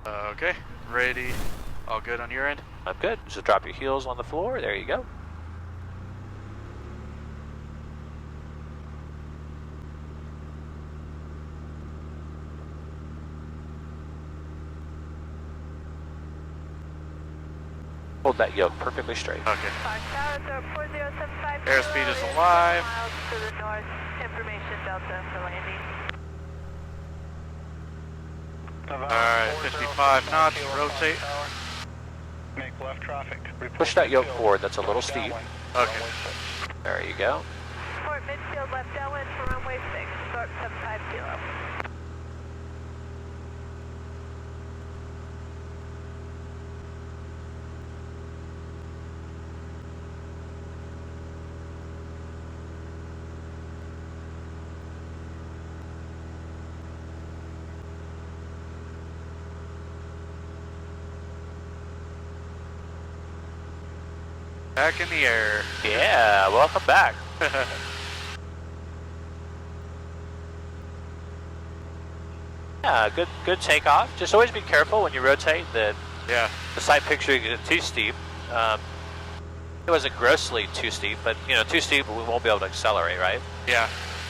Okay, ready. All good on your end? I'm good. Just drop your heels on the floor. There you go. Hold that yoke perfectly straight. Okay. Airspeed is alive. Miles to the north, information Delta for landing. Alright, 55 knots, rotate. Make left traffic. Push that yoke forward. That's a little steep. Okay. There you go. Port midfield left downwind for runway 6, start 75 kilo. Back in the air. Yeah, welcome back. Yeah, good takeoff. Just always be careful when you rotate that Yeah. the side picture gets too steep. It wasn't grossly too steep, but too steep we won't be able to accelerate, right? Yeah.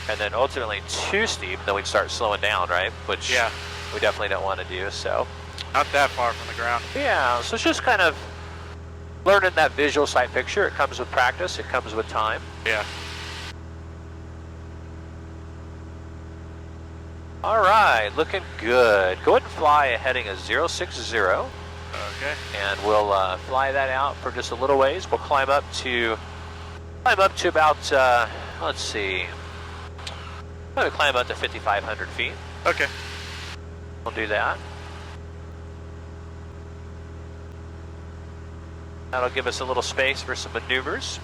And then ultimately too steep, then we'd start slowing down, right? Which Yeah. we definitely don't want to do. So Not that far from the ground. yeah, so it's just kind of learning that visual sight picture. It comes with practice. It comes with time. Yeah. All right, looking good. Go ahead and fly a heading of 060, Okay. and we'll fly that out for just a little ways. We'll climb up to about let's see, we'll climb up to 5,500 feet. Okay. We'll do that. That'll give us a little space for some maneuvers.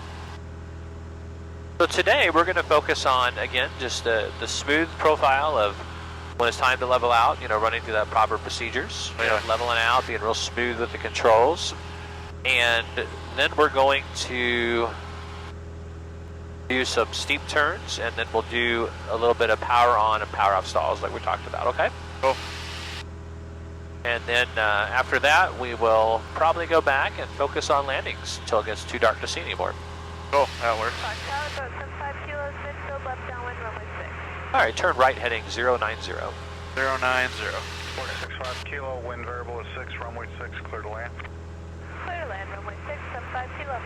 So today we're going to focus on, again, just the smooth profile of when it's time to level out, running through that proper procedures, leveling out, being real smooth with the controls. And then we're going to do some steep turns, and then we'll do a little bit of power on and power off stalls like we talked about, okay? Cool. And then after that, we will probably go back and focus on landings until it gets too dark to see anymore. Cool, that works. Tower, about 75 kilos, midfield left downwind, runway 6. All right, turn right heading 090. 090. 465 kilo, wind variable is 6, runway 6, clear to land. Clear to land, runway 6, 75 kilo.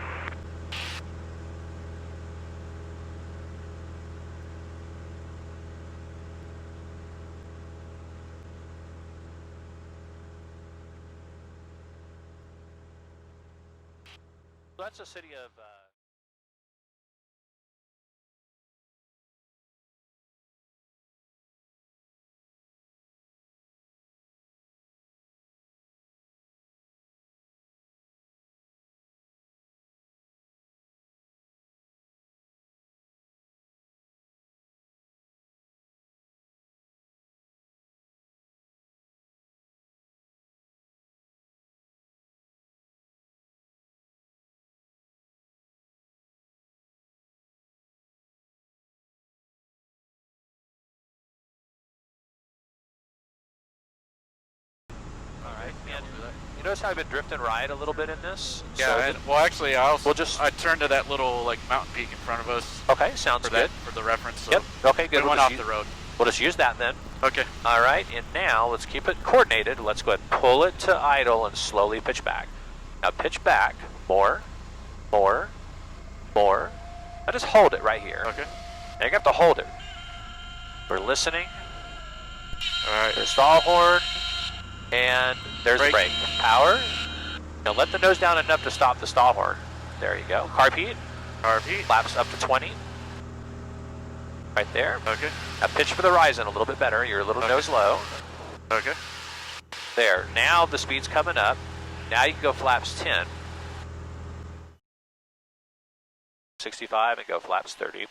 So that's the city of... You notice how I've been drifting right a little bit in this? Yeah, So and, well actually I also, we'll I turned to that little mountain peak in front of us. okay, sounds for good. That, for the reference. So Yep, okay, good. we went off the road. We'll just use that then. Okay. All right, and now let's keep it coordinated. Let's go ahead and pull it to idle and slowly pitch back. Now pitch back, more. Now just hold it right here. Okay. Now you have to hold it. We're listening. Alright. There's stall horn, and there's the Brake. brake. Power. Now let the nose down enough to stop the stall horn. There you go. Carb heat. RP. Flaps up to 20. Right there. Okay. Now pitch for the horizon a little bit better. You're a little nose low. Okay. There. Now the speed's coming up. Now you can go flaps 10. 65 and go flaps 30.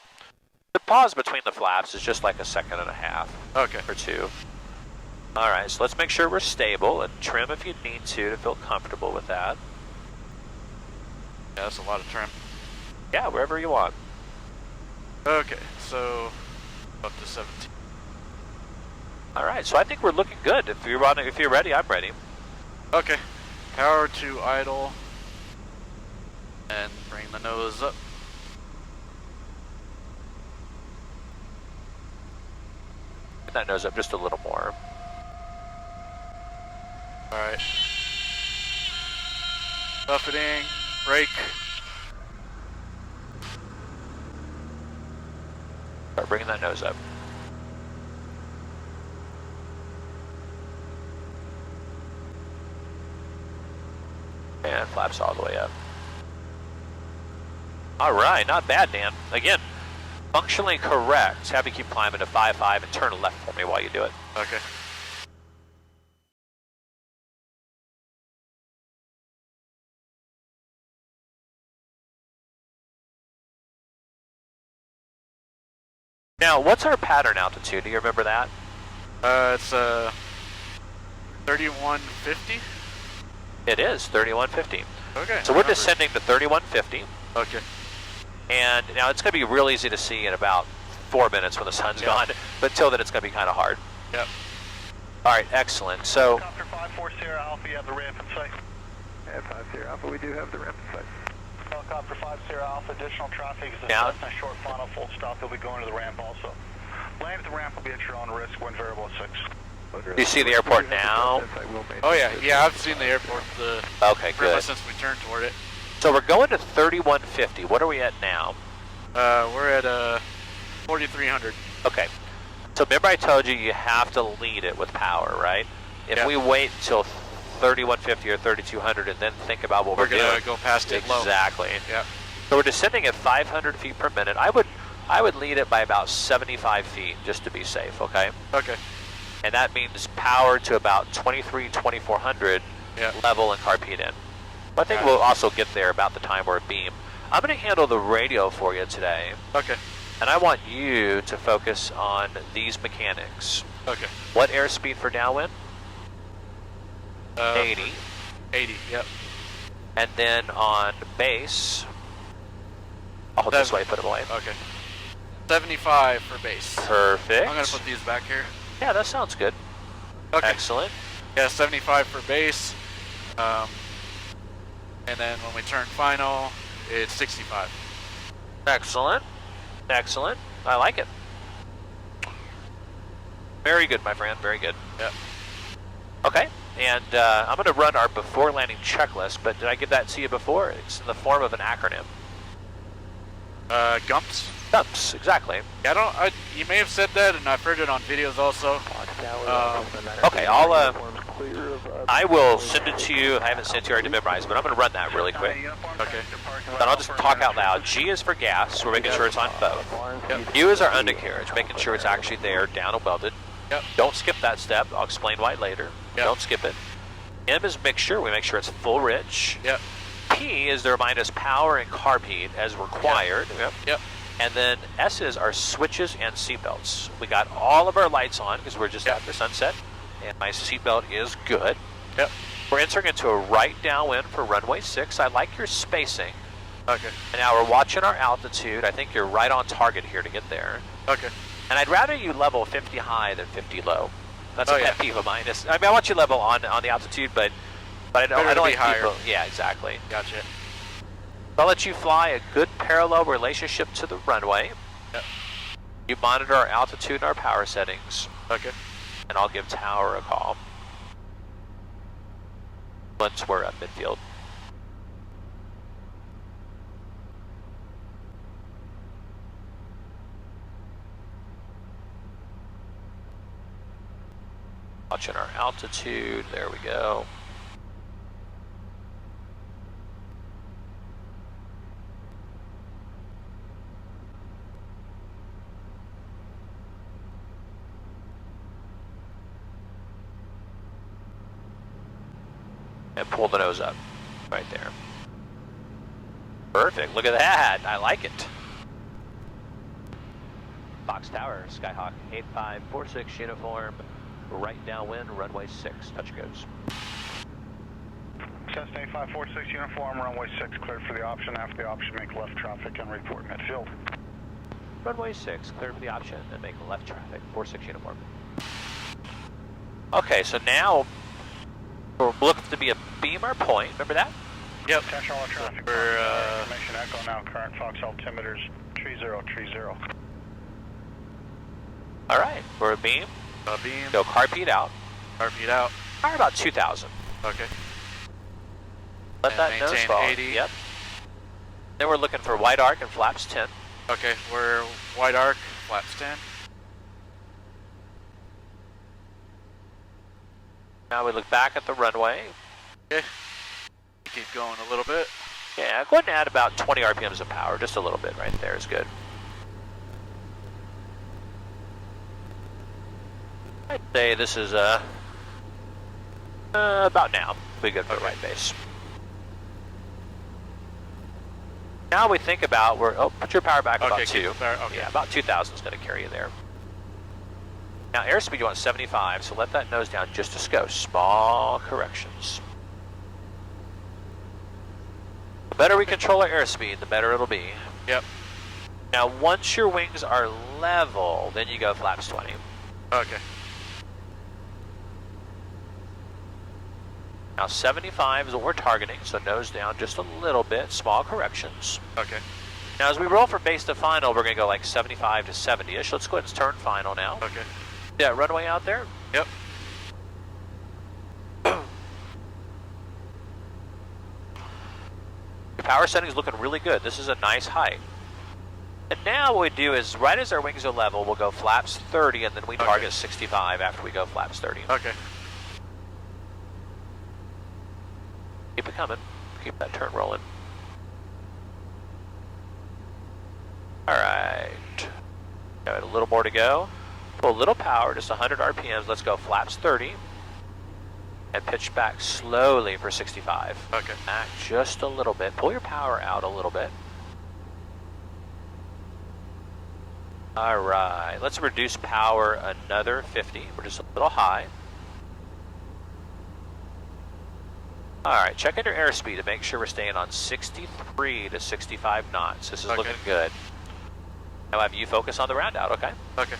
The pause between the flaps is just like a second and a half. Okay. Or two. All right, so let's make sure we're stable and trim if you need to feel comfortable with that. Yeah, that's a lot of trim. Yeah, wherever you want. Okay, so up to 17. All right, so I think we're looking good. If you're ready, I'm ready. Okay. Power to idle. And bring the nose up. Get that nose up just a little more. Alright. Buffeting. Brake. Start bringing that nose up. And flaps all the way up. All right, not bad, Dan. Again, functionally correct. Have to keep climbing to 5.5 and turn left for me while you do it. Okay. Now, what's our pattern altitude? Do you remember that? It's 3150. It is 3150. Okay. So we're descending to 3150. Okay. And now it's going to be real easy to see in about 4 minutes when the sun's gone. But till then, it's going to be kind of hard. Yep. All right, excellent. So, Helicopter 54 Sierra Alpha, you have the ramp in sight. Yeah, 5 Sierra Alpha, we do have the ramp in sight. Helicopter 5 Sierra Alpha, additional traffic is Yeah. a short final full stop. You'll be going to the ramp also. Land at the ramp will be at your own risk. Wind variable at 6. do you see the airport now? Oh yeah, yeah. I've seen the airport Okay, pretty much good. since we turned toward it. So we're going to 3150. What are we at now? We're at 4300. Okay. So remember I told you have to lead it with power, right? If Yeah. we wait until 3150 or 3200 and then think about what we're We're gonna doing. go past it low. Exactly. Yeah. So we're descending at 500 feet per minute. I would lead it by about 75 feet just to be safe, okay? Okay. And that means power to about 2400 Yeah. level and carpet in. But I think Got it. we'll also get there about the time we're beam. I'm going to handle the radio for you today, Okay. and I want you to focus on these mechanics. Okay. What airspeed for downwind? 80. 80. Yep. And then on base, I'll hold this way, put them away. Okay. 75 for base. Perfect. I'm gonna put these back here. Yeah, that sounds good. Okay. Excellent. Yeah, 75 for base. And then when we turn final, it's 65. Excellent. Excellent. I like it. Very good, my friend. Very good. Yep. Okay. And I'm going to run our before landing checklist, but did I give that to you before? It's in the form of an acronym. GUMPS. GUMPS, exactly. Yeah, you may have said that, and I've heard it on videos also. Okay, I will send it to you. I haven't sent it to you already to memorize, but I'm going to run that really quick. Okay. Then I'll just talk out loud. G is for gas. We're making sure it's on both. Yep. U is our undercarriage, making sure it's actually there, down and welded. Yep. Don't skip that step. I'll explain why later. Yep. Don't skip it. M is mixture. We make sure it's full rich. Yep. P is to remind us power and carb heat as required. Yep. Yep. And then S is our switches and seatbelts. We got all of our lights on because we're just after sunset, and my seatbelt is good. Yep. We're entering into a right downwind for runway 6. I like your spacing. Okay. And now we're watching our altitude. I think you're right on target here to get there. Okay. And I'd rather you level 50 high than 50 low. That's Oh, a pet yeah. peeve of mine. I mean, I want you level on the altitude, but I don't Better to like be higher. people. Yeah, exactly. Gotcha. I'll let you fly a good parallel relationship to the runway. Yep. You monitor our altitude and our power settings, Okay. and I'll give Tower a call once we're at midfield. Watching our altitude, there we go. And pull the nose up, right there. Perfect, look at that, I like it. Fox Tower, Skyhawk 8546 uniform, right downwind, runway 6, touch goes. Cessna 8546 uniform, runway 6 cleared for the option. After the option, make left traffic and report midfield. Runway 6, clear for the option, and make left traffic, 46 uniform. Okay, so now We're looking to be a beam or point, remember that? Yep. Attention all traffic. We're, Information echo now. Current Fox altimeter is 3030. Alright, we're a beam. beam. Go carpet out. Carpet out. Fire about 2,000. Okay. Let And that nose maintain fall. 80. Yep. Then we're looking for wide arc and flaps 10. Okay, we're wide arc, flaps 10. Now we look back at the runway. Okay. Keep going a little bit. Yeah, go ahead and add about 20 RPMs of power. Just a little bit right there is good. I'd say this is about now. Be good for the right base. Now we think about put your power back about Okay, 2. okay. Yeah, about 2,000 is going to carry you there. Now airspeed you want 75, so let that nose down just a skosh. Small corrections. The better we control our airspeed, the better it'll be. Yep. Now once your wings are level, then you go flaps 20. Okay. Now 75 is what we're targeting, so nose down just a little bit, small corrections. Okay. Now as we roll from base to final, we're going to go like 75 to 70-ish. Let's go ahead and turn final now. Okay. Yeah, runway out there. Yep. Your power setting is looking really good. This is a nice height. And now what we do is, right as our wings are level, we'll go flaps 30, and then we target 65 after we go flaps 30. Okay. Keep it coming. Keep that turn rolling. Alright. Got a little more to go. Pull a little power, just 100 RPMs. Let's go flaps 30. And pitch back slowly for 65. Okay. Back just a little bit. Pull your power out a little bit. Alright. Let's reduce power another 50. We're just a little high. Alright, check in your airspeed to make sure we're staying on 63 to 65 knots. This is looking good. Now have you focus on the round out, okay? Okay.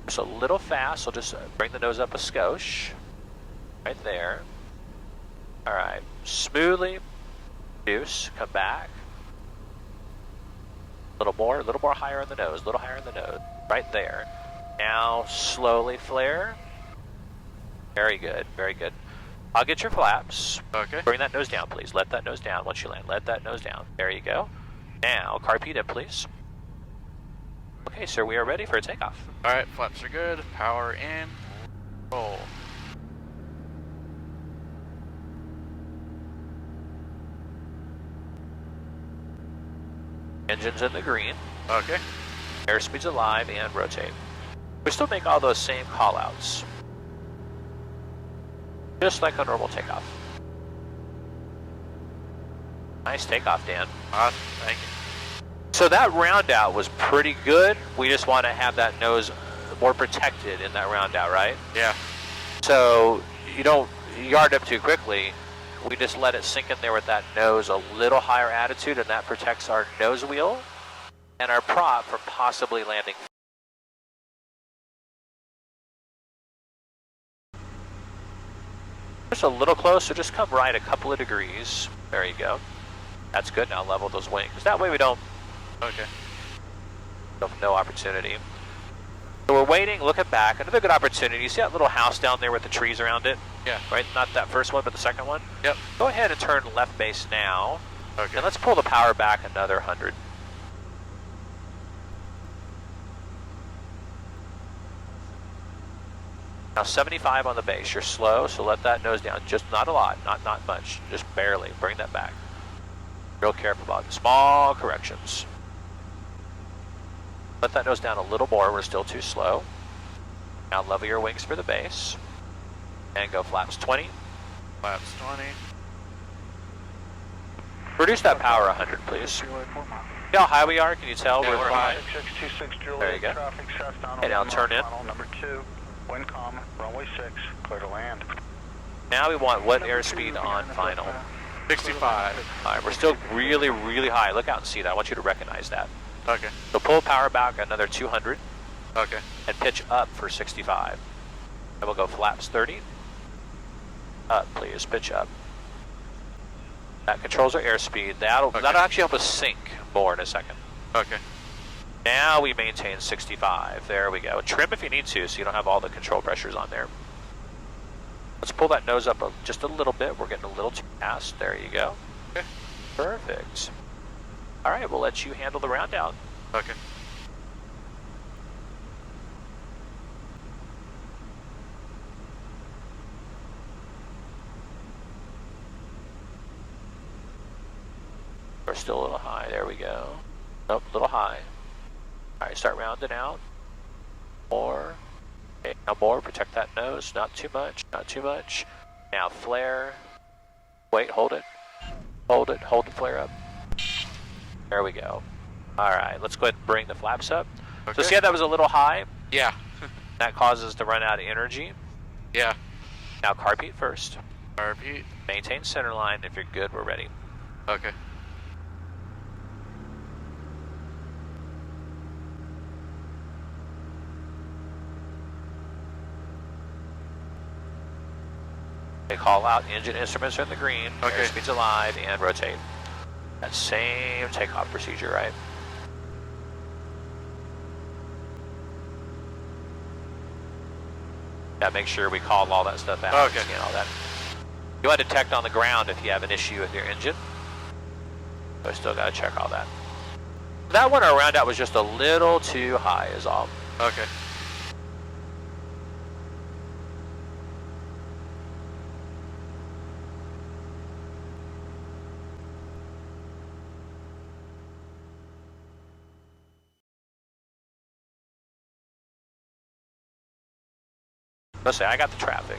Just a little fast, so just bring the nose up a skosh. Right there. Alright, smoothly reduce, come back. A little more higher on the nose, a little higher on the nose. Right there. Now slowly flare. Very good, very good. I'll get your flaps. Okay. Bring that nose down, please. Let that nose down once you land. Let that nose down. There you go. Now, carpet in, please. Okay, sir, we are ready for a takeoff. Alright, flaps are good. Power in. Roll. Engine's in the green. Okay. Airspeed's alive and rotate. We still make all those same callouts. Just like a normal takeoff. Nice takeoff, Dan. Awesome. Thank you. So that round out was pretty good. We just want to have that nose more protected in that round out, right? Yeah. So you don't yard up too quickly. We just let it sink in there with that nose a little higher attitude, and that protects our nose wheel and our prop from possibly landing. Just a little closer, just come right a couple of degrees. There you go. That's good. Now level those wings. That way we don't Okay. have no opportunity. So we're waiting, looking back. Another good opportunity. You see that little house down there with the trees around it? Yeah. Right? Not that first one, but the second one? Yep. Go ahead and turn left base now. Okay. And let's pull the power back another 100. Now 75 on the base. You're slow, so let that nose down. Just not a lot, not much. Just barely. Bring that back. Real careful about it. Small corrections. Let that nose down a little more. We're still too slow. Now level your wings for the base. And go flaps 20. Flaps 20. Reduce that power 100, please. See how high we are? Can you tell? Yeah, we're high. 6626 Juliet. There you go. Traffic southbound. And now turn in. Final number 2. Wind calm. Runway 6. Clear to land. Now we want what airspeed on final? 65. Alright, we're still really, really high. Look out and see that. I want you to recognize that. Okay. So pull power back another 200 Okay. and pitch up for 65. And we'll go flaps 30. Up, please, pitch up. That controls our airspeed. That'll actually help us sink more in a second. Okay. Now we maintain 65. There we go. Trim if you need to, so you don't have all the control pressures on there. Let's pull that nose up just a little bit. We're getting a little too fast. There you go. Okay. Perfect. All right, we'll let you handle the round down. Okay. We're still a little high. There we go. Nope, a little high. All right, start rounding out. More. Okay, now more. Protect that nose. Not too much. Not too much. Now flare. Wait, hold it. Hold it. Hold the flare up. There we go. All right, let's go ahead and bring the flaps up. Okay. So see how that was a little high? Yeah. That causes us to run out of energy. Yeah. Now carpet first. Repeat. Maintain center line. If you're good, we're ready. Okay. They call out engine instruments are in the green. Okay. Airspeed's alive and rotate. That same takeoff procedure, right? Yeah, make sure we call all that stuff out. Okay. All that. You want to detect on the ground if you have an issue with your engine. So I still got to check all that. That one, our round out was just a little too high is all. Okay. Let's say I got the traffic.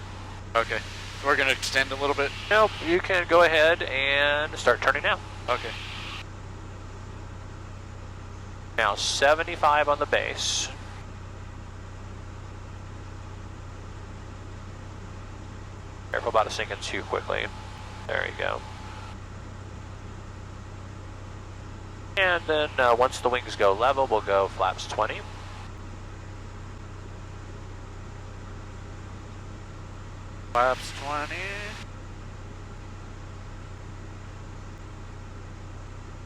Okay. We're gonna extend a little bit. Nope, you can go ahead and start turning now. Okay. Now 75 on the base. Careful about it sinking too quickly. There you go. And then once the wings go level, we'll go flaps 20. Flaps 20.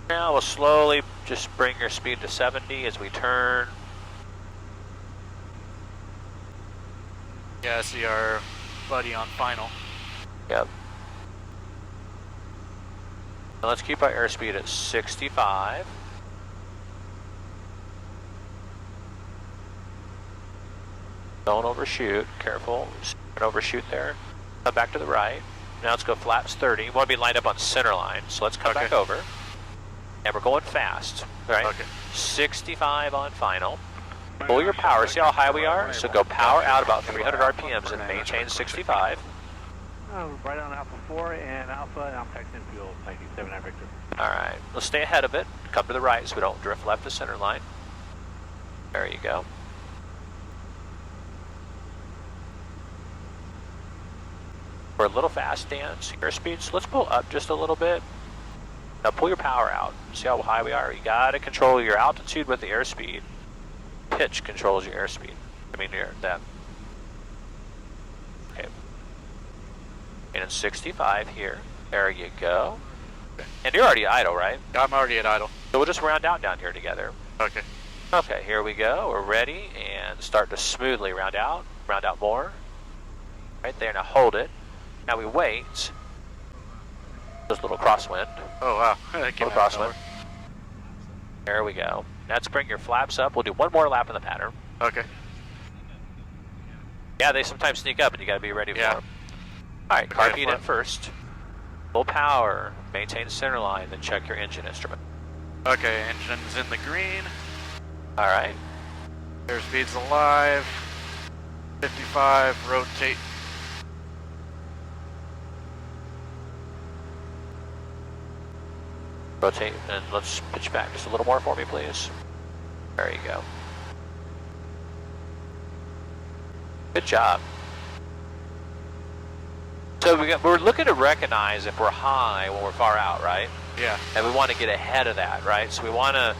Now we'll slowly just bring your speed to 70 as we turn. Yeah, I see our buddy on final. Yep. Now let's keep our airspeed at 65. Don't overshoot, careful. Don't overshoot there. Come back to the right. Now let's go flaps 30. We want to be lined up on center line, so let's come back over. And we're going fast, right? Okay. 65 on final. Pull your power, see how high we are? So go power out about 300 RPMs and maintain 65. Right on Alpha 4 and Alpha, and I'm texting fuel, 97 at Victor. All right, let's stay ahead of it. Come to the right so we don't drift left to center line. There you go. We're a little fast, Dan. See our speeds. Let's pull up just a little bit. Now pull your power out. See how high we are? You gotta control your altitude with the airspeed. Pitch controls your airspeed. I mean, that. Okay. And in 65 here. There you go. And you're already idle, right? I'm already at idle. So we'll just round out down here together. Okay. Okay, here we go. We're ready and start to smoothly round out more. Right there, now hold it. Now we wait. Just a little crosswind. Oh wow. Little crosswind. There we go. Now let's bring your flaps up. We'll do one more lap in the pattern. Okay. Yeah, they sometimes sneak up and you gotta be ready for them. Alright, Okay, carpet in flip. first. Full power, maintain center line, then check your engine instrument. Okay, engine's in the green. Alright. Airspeed's alive. 55, rotate. Rotate and let's pitch back just a little more for me, please. There you go. Good job. So we're looking to recognize if we're high when we're far out, right? Yeah. And we want to get ahead of that, right? So we want to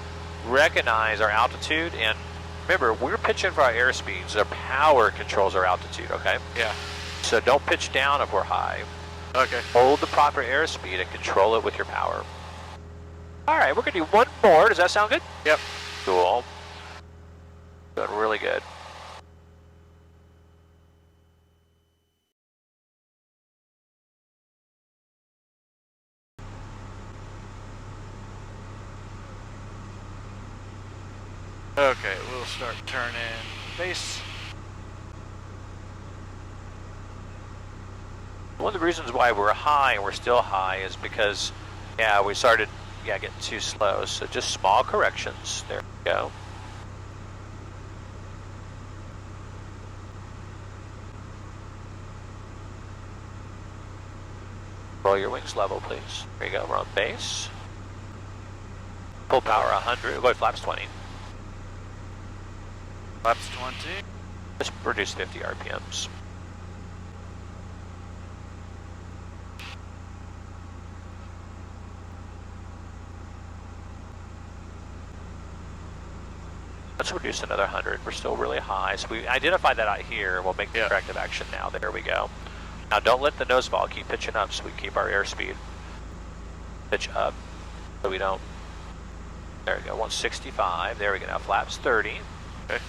recognize our altitude and remember, we're pitching for our airspeeds. Our power controls our altitude, okay? Yeah. So don't pitch down if we're high. Okay. Hold the proper airspeed and control it with your power. All right, we're gonna do one more. Does that sound good? Yep. Cool. Doing really good. Okay, we'll start turning base. One of the reasons why we're high and we're still high is because, yeah, we started, getting too slow. So just small corrections. There we go. Roll your wings level, please. There you go. We're on base. Full power 100. Go to flaps 20. Flaps 20. Just reduce 50 RPMs. Let's reduce another 100. We're still really high. So we identified that out here. We'll make the corrective action now. There we go. Now don't let the nose ball keep pitching up so we keep our airspeed. Pitch up so we don't. There we go. 165. There we go. Now flaps 30. Okay.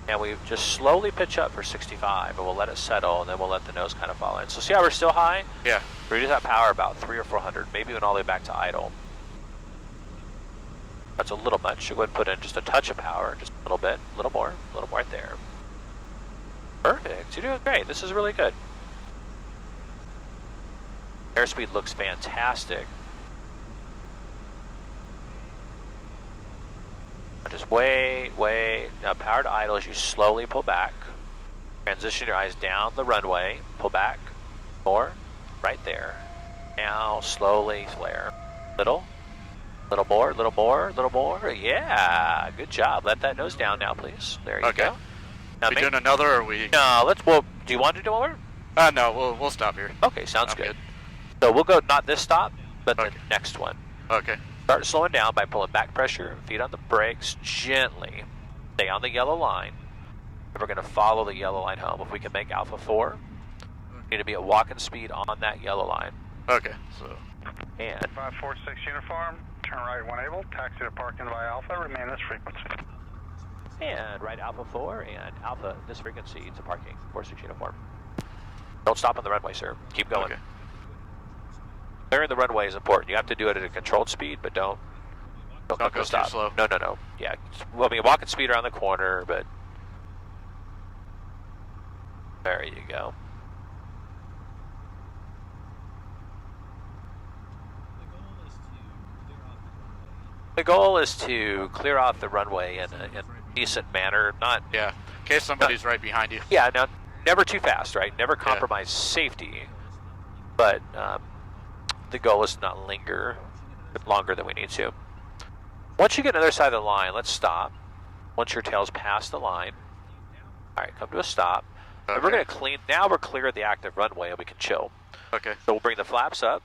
And we just slowly pitch up for 65 and we'll let it settle and then we'll let the nose kind of fall in. So see how we're still high? Yeah. Reduce that power about 300 or 400, maybe even all the way back to idle. That's a little much. You go ahead and put in just a touch of power, just a little bit, a little more right there. Perfect. You're doing great. This is really good. Airspeed looks fantastic. Just wait. Now power to idle as you slowly pull back. Transition your eyes down the runway. Pull back. More. Right there. Now slowly flare. Little more. Yeah, good job. Let that nose down now, please. There you go. Now we doing another, or we? No, well, do you want to do one more? No, we'll stop here. Okay, sounds I'm good. So we'll go not this stop, but Okay. the next one. Okay. Start slowing down by pulling back pressure, feet on the brakes, gently. Stay on the yellow line. And we're going to follow the yellow line home. If we can make Alpha 4, we need to be at walking speed on that yellow line. Okay, so. And 546 uniform, turn right when able, taxi to parking by Alpha, remain this frequency. right Alpha 4 and Alpha this frequency to parking, 46 uniform. Don't stop on the runway, sir. Keep going. Okay. Clearing the runway is important. You have to do it at a controlled speed, but don't go stop. too slow. No. Yeah. Well, I mean, walking speed around the corner, but there you go. The goal is to clear off the runway in a decent manner, not. Yeah. In case somebody's right behind you. Yeah. Now, never too fast, right? Never compromise safety, but. The goal is to not linger longer than we need to. Once you get on the other side of the line, let's stop. Once your tail's past the line. All right, come to a stop. Okay. And we're going to clean. Now we're clear of the active runway and we can chill. Okay. So we'll bring the flaps up.